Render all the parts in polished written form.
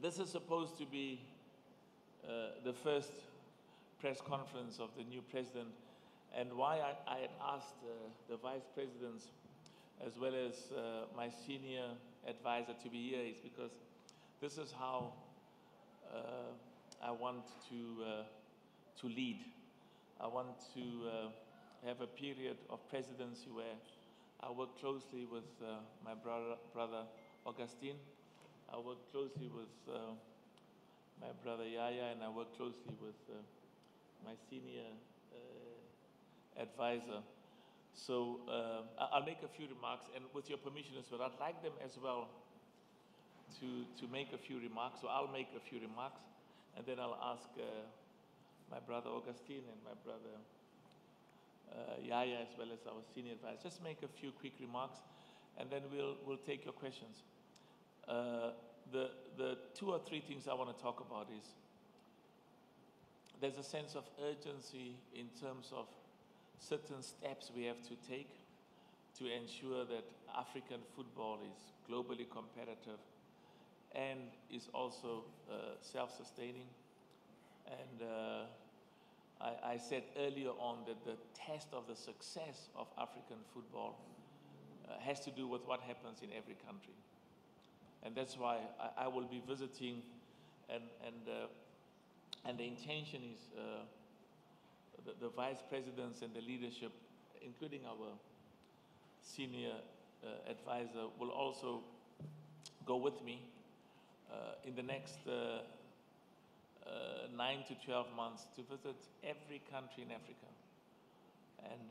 This is supposed to be the first press conference of the new president, and why I had asked the vice presidents as well as my senior advisor to be here is because this is how I want to lead. I want to have a period of presidency where I work closely with my brother Augustine. I work closely with my brother Yaya, and I work closely with my senior advisor. So I'll make a few remarks, and with your permission as well, I'd like them as well to make a few remarks. So I'll make a few remarks, and then I'll ask my brother Augustine and my brother Yaya, as well as our senior advisor, just make a few quick remarks, and then we'll take your questions. The two or three things I want to talk about is there's a sense of urgency in terms of certain steps we have to take to ensure that African football is globally competitive and is also self-sustaining. And I said earlier on that the test of the success of African football has to do with what happens in every country. And that's why I will be visiting, and the intention is the vice presidents and the leadership, including our senior advisor, will also go with me in the next 9 to 12 months to visit every country in Africa. And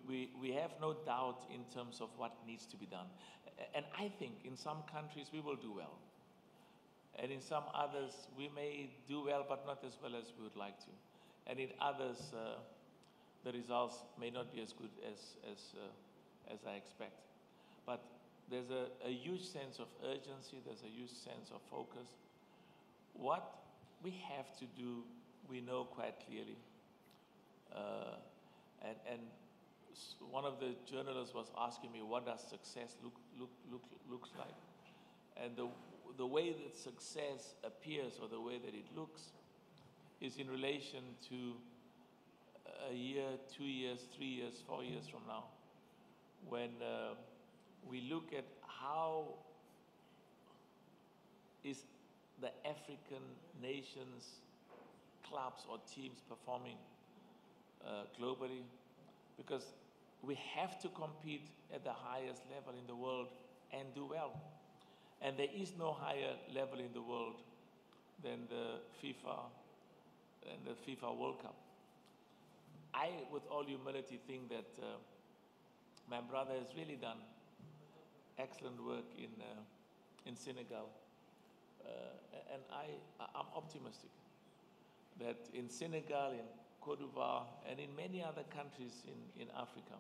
we have no doubt in terms of what needs to be done. And I think in some countries we will do well. And in some others we may do well, but not as well as we would like to. And in others, the results may not be as good as I expect. But there's a huge sense of urgency, there's a huge sense of focus. What we have to do, we know quite clearly. And one of the journalists was asking me, what does success looks like? And the way that success appears, or the way that it looks, is in relation to a year, 2 years, 3 years, 4 years from now, when we look at how is the African nations, clubs or teams performing globally, because we have to compete at the highest level in the world and do well. And there is no higher level in the world than the FIFA World Cup. I, with all humility, think that my brother has really done excellent work in Senegal. And I'm optimistic that in Senegal, in Cote d'Ivoire, and in many other countries in Africa,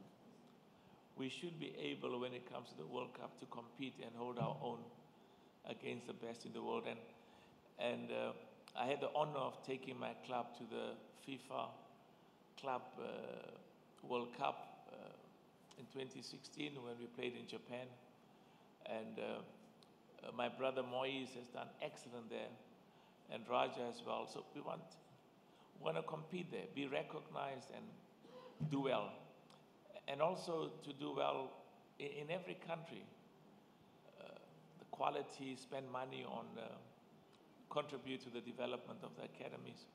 we should be able, when it comes to the World Cup, to compete and hold our own against the best in the world. And I had the honor of taking my club to the FIFA Club World Cup in 2016 when we played in Japan. And my brother Moise has done excellent there, and Raja as well. So we want to compete there, be recognized, and do well. And also to do well in every country. The quality, spend money on, contribute to the development of the academies.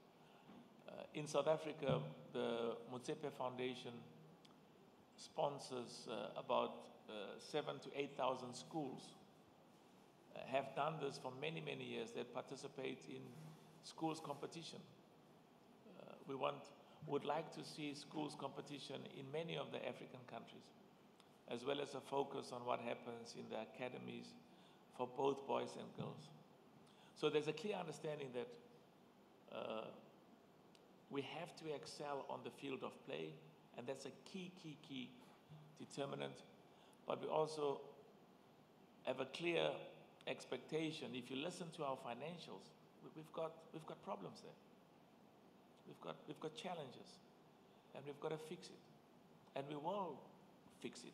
In South Africa, the Motsepe Foundation sponsors about 7,000 to 8,000 schools. Have done this for many, many years. They participate in schools competition. Would like to see schools competition in many of the African countries, as well as a focus on what happens in the academies for both boys and girls. So there's a clear understanding that we have to excel on the field of play, and that's a key determinant. But we also have a clear expectation. If you listen to our financials, we've got problems there. We've got challenges, and we've got to fix it, and we will fix it.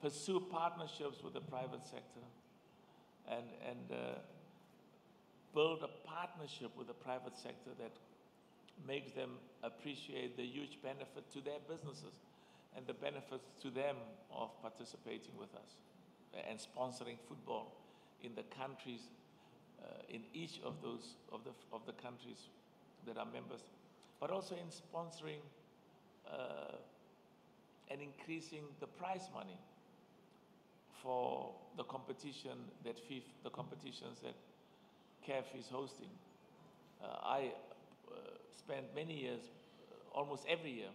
Pursue partnerships with the private sector, and build a partnership with the private sector that makes them appreciate the huge benefit to their businesses and the benefits to them of participating with us and sponsoring football in the countries, in each of those of the countries that are members, but also in sponsoring and increasing the prize money for the competition that the competitions that CAF is hosting. I spent many years, almost every year,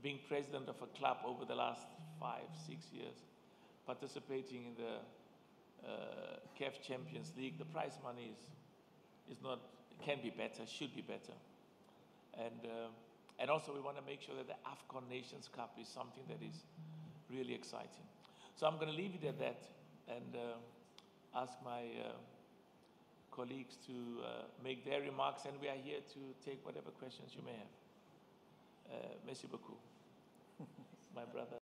being president of a club over the last 5, 6 years, participating in the CAF Champions League. The prize money is not, can be better, should be better. And also we want to make sure that the AFCON Nations Cup is something that is really exciting. So I'm going to leave it at that and ask my colleagues to make their remarks, and we are here to take whatever questions you may have. Merci beaucoup, my brother.